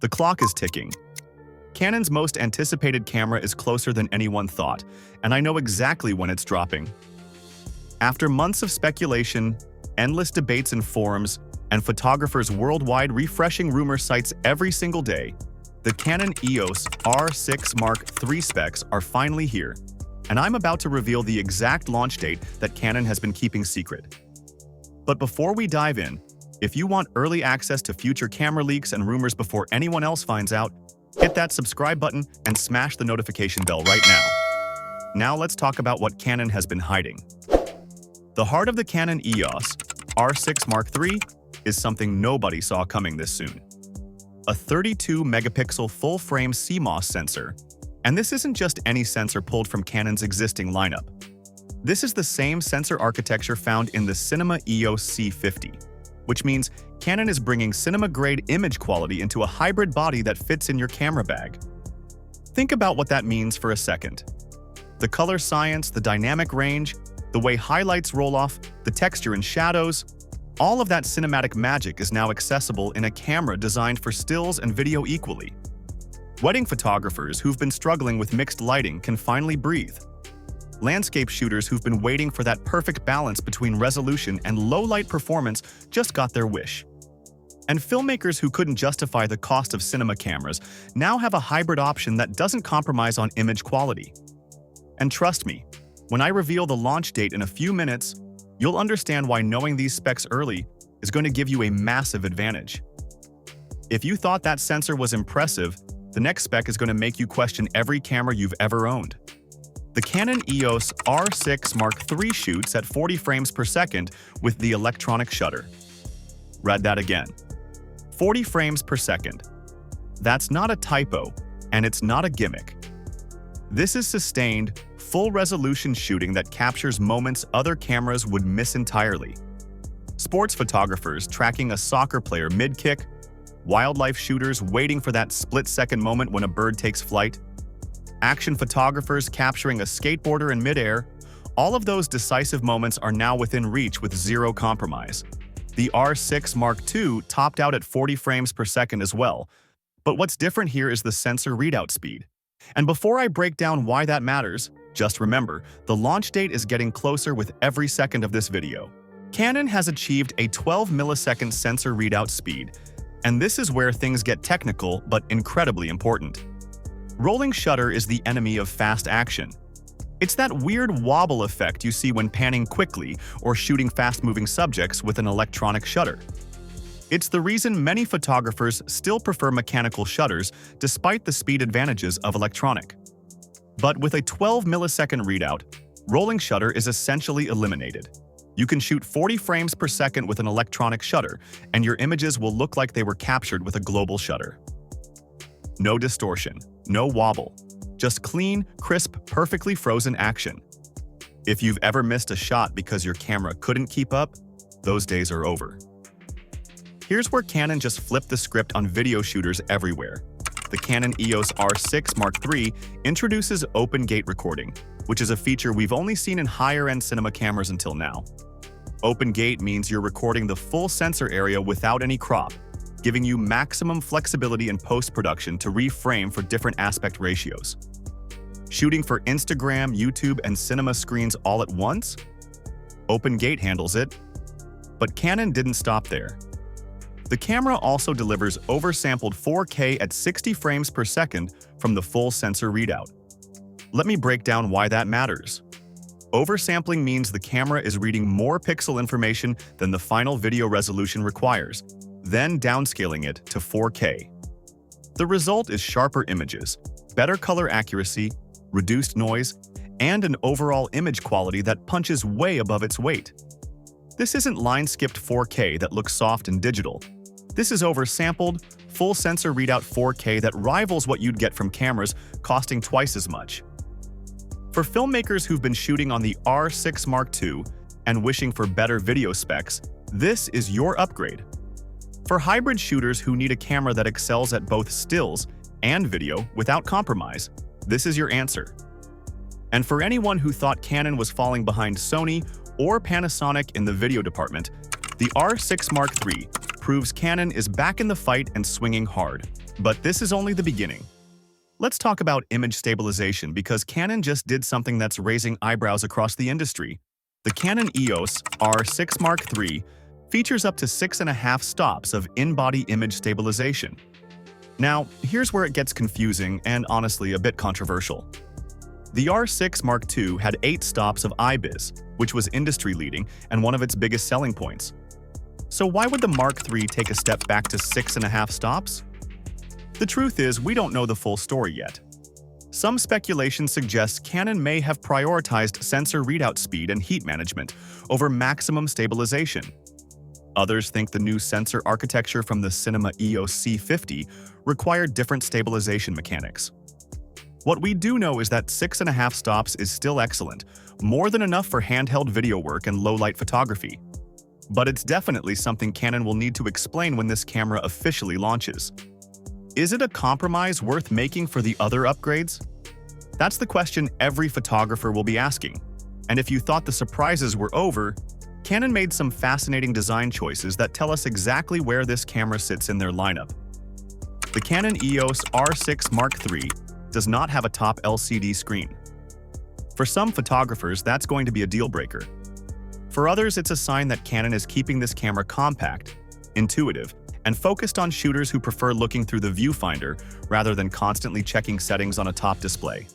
The clock is ticking. Canon's most anticipated camera is closer than anyone thought, and I know exactly when it's dropping. After months of speculation, endless debates in forums, and photographers worldwide refreshing rumor sites every single day, the Canon EOS R6 Mark III specs are finally here, and I'm about to reveal the exact launch date that Canon has been keeping secret. But before we dive in, if you want early access to future camera leaks and rumors before anyone else finds out, hit that subscribe button and smash the notification bell right now. Now let's talk about what Canon has been hiding. The heart of the Canon EOS R6 Mark III is something nobody saw coming this soon. A 32-megapixel full-frame CMOS sensor, and this isn't just any sensor pulled from Canon's existing lineup. This is the same sensor architecture found in the Cinema EOS C50, which means Canon is bringing cinema-grade image quality into a hybrid body that fits in your camera bag. Think about what that means for a second. The color science, the dynamic range, the way highlights roll off, the texture and shadows, all of that cinematic magic is now accessible in a camera designed for stills and video equally. Wedding photographers who've been struggling with mixed lighting can finally breathe. Landscape shooters who've been waiting for that perfect balance between resolution and low-light performance just got their wish. And filmmakers who couldn't justify the cost of cinema cameras now have a hybrid option that doesn't compromise on image quality. And trust me, when I reveal the launch date in a few minutes, you'll understand why knowing these specs early is going to give you a massive advantage. If you thought that sensor was impressive, the next spec is going to make you question every camera you've ever owned. The Canon EOS R6 Mark III shoots at 40 frames per second with the electronic shutter. Read that again. 40 frames per second. That's not a typo, and it's not a gimmick. This is sustained, full-resolution shooting that captures moments other cameras would miss entirely. Sports photographers tracking a soccer player mid-kick, wildlife shooters waiting for that split-second moment when a bird takes flight, action photographers capturing a skateboarder in midair, all of those decisive moments are now within reach with zero compromise. The R6 Mark II topped out at 40 frames per second as well, but what's different here is the sensor readout speed. And before I break down why that matters, just remember, the launch date is getting closer with every second of this video. Canon has achieved a 12-millisecond sensor readout speed, and this is where things get technical but incredibly important. Rolling shutter is the enemy of fast action. It's that weird wobble effect you see when panning quickly or shooting fast-moving subjects with an electronic shutter. It's the reason many photographers still prefer mechanical shutters despite the speed advantages of electronic. But with a 12-millisecond readout, rolling shutter is essentially eliminated. You can shoot 40 frames per second with an electronic shutter, and your images will look like they were captured with a global shutter. No distortion, no wobble, just clean, crisp, perfectly frozen action. If you've ever missed a shot because your camera couldn't keep up, those days are over. Here's where Canon just flipped the script on video shooters everywhere. The Canon EOS R6 Mark III introduces open gate recording, which is a feature we've only seen in higher-end cinema cameras until now. Open gate means you're recording the full sensor area without any crop, giving you maximum flexibility in post-production to reframe for different aspect ratios. Shooting for Instagram, YouTube, and cinema screens all at once? Open gate handles it. But Canon didn't stop there. The camera also delivers oversampled 4K at 60 frames per second from the full sensor readout. Let me break down why that matters. Oversampling means the camera is reading more pixel information than the final video resolution requires, then downscaling it to 4K. The result is sharper images, better color accuracy, reduced noise, and an overall image quality that punches way above its weight. This isn't line-skipped 4K that looks soft and digital. This is oversampled, full sensor readout 4K that rivals what you'd get from cameras costing twice as much. For filmmakers who've been shooting on the R6 Mark II and wishing for better video specs, this is your upgrade. For hybrid shooters who need a camera that excels at both stills and video without compromise, this is your answer. And for anyone who thought Canon was falling behind Sony or Panasonic in the video department, the R6 Mark III proves Canon is back in the fight and swinging hard. But this is only the beginning. Let's talk about image stabilization because Canon just did something that's raising eyebrows across the industry. The Canon EOS R6 Mark III features up to 6.5 stops of in-body image stabilization. Now, here's where it gets confusing and honestly a bit controversial. The R6 Mark II had 8 stops of IBIS, which was industry-leading and one of its biggest selling points. So why would the Mark III take a step back to 6.5 stops? The truth is, we don't know the full story yet. Some speculation suggests Canon may have prioritized sensor readout speed and heat management over maximum stabilization. Others think the new sensor architecture from the Cinema EOS C50 required different stabilization mechanics. What we do know is that 6.5 stops is still excellent, more than enough for handheld video work and low-light photography. But it's definitely something Canon will need to explain when this camera officially launches. Is it a compromise worth making for the other upgrades? That's the question every photographer will be asking. And if you thought the surprises were over, Canon made some fascinating design choices that tell us exactly where this camera sits in their lineup. The Canon EOS R6 Mark III does not have a top LCD screen. For some photographers, that's going to be a deal breaker. For others, it's a sign that Canon is keeping this camera compact, intuitive, and focused on shooters who prefer looking through the viewfinder rather than constantly checking settings on a top display.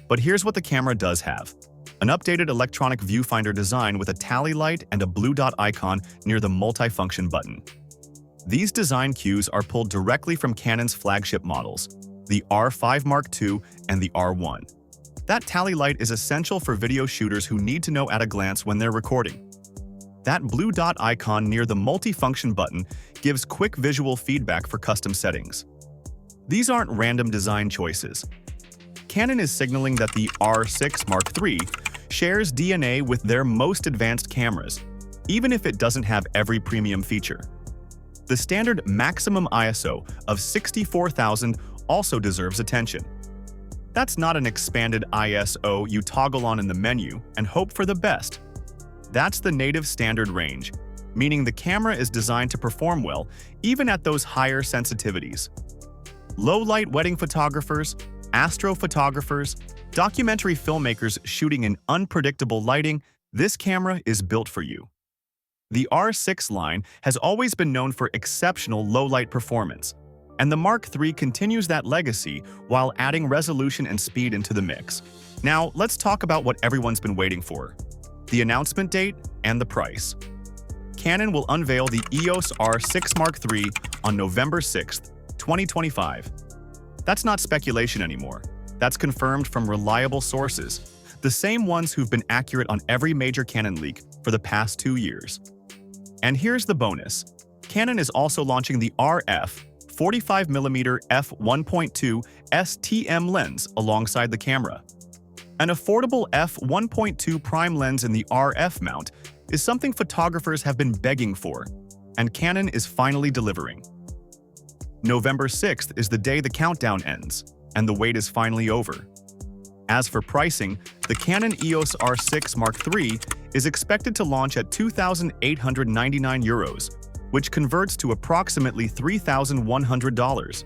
But here's what the camera does have: an updated electronic viewfinder design with a tally light and a blue dot icon near the multifunction button. These design cues are pulled directly from Canon's flagship models, the R5 Mark II and the R1. That tally light is essential for video shooters who need to know at a glance when they're recording. That blue dot icon near the multifunction button gives quick visual feedback for custom settings. These aren't random design choices. Canon is signaling that the R6 Mark III shares DNA with their most advanced cameras, even if it doesn't have every premium feature. The standard maximum ISO of 64,000 also deserves attention. That's not an expanded ISO you toggle on in the menu and hope for the best. That's the native standard range, meaning the camera is designed to perform well even at those higher sensitivities. Low-light wedding photographers, astrophotographers, documentary filmmakers shooting in unpredictable lighting, this camera is built for you. The R6 line has always been known for exceptional low-light performance, and the Mark III continues that legacy while adding resolution and speed into the mix. Now, let's talk about what everyone's been waiting for: the announcement date and the price. Canon will unveil the EOS R6 Mark III on November 6th, 2025. That's not speculation anymore. That's confirmed from reliable sources, the same ones who've been accurate on every major Canon leak for the past 2 years. And here's the bonus: Canon is also launching the RF 45mm f1.2 STM lens alongside the camera. An affordable f1.2 prime lens in the RF mount is something photographers have been begging for, and Canon is finally delivering. November 6th is the day the countdown ends, and the wait is finally over. As for pricing, the Canon EOS R6 Mark III is expected to launch at €2,899, which converts to approximately $3,100.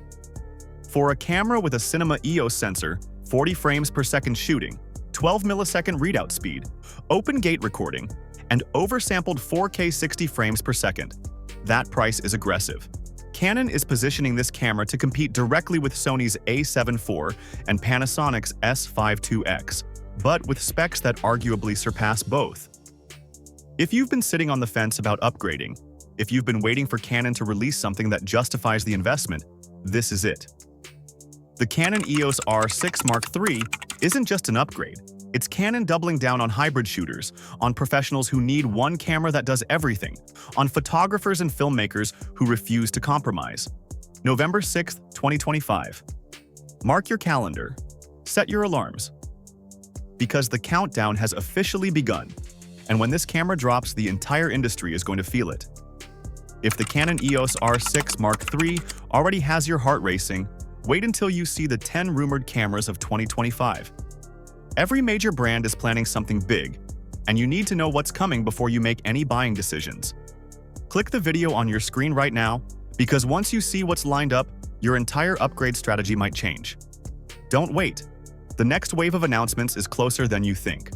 For a camera with a Cinema EOS sensor, 40 frames per second shooting, 12 millisecond readout speed, open gate recording, and oversampled 4K 60 frames per second, that price is aggressive. Canon is positioning this camera to compete directly with Sony's A7 IV and Panasonic's S5 IIX, but with specs that arguably surpass both. If you've been sitting on the fence about upgrading, if you've been waiting for Canon to release something that justifies the investment, this is it. The Canon EOS R6 Mark III isn't just an upgrade. It's Canon doubling down on hybrid shooters, on professionals who need one camera that does everything, on photographers and filmmakers who refuse to compromise. November 6th, 2025. Mark your calendar. Set your alarms. Because the countdown has officially begun, and when this camera drops, the entire industry is going to feel it. If the Canon EOS R6 Mark III already has your heart racing, wait until you see the 10 rumored cameras of 2025. Every major brand is planning something big, and you need to know what's coming before you make any buying decisions. Click the video on your screen right now, because once you see what's lined up, your entire upgrade strategy might change. Don't wait. The next wave of announcements is closer than you think.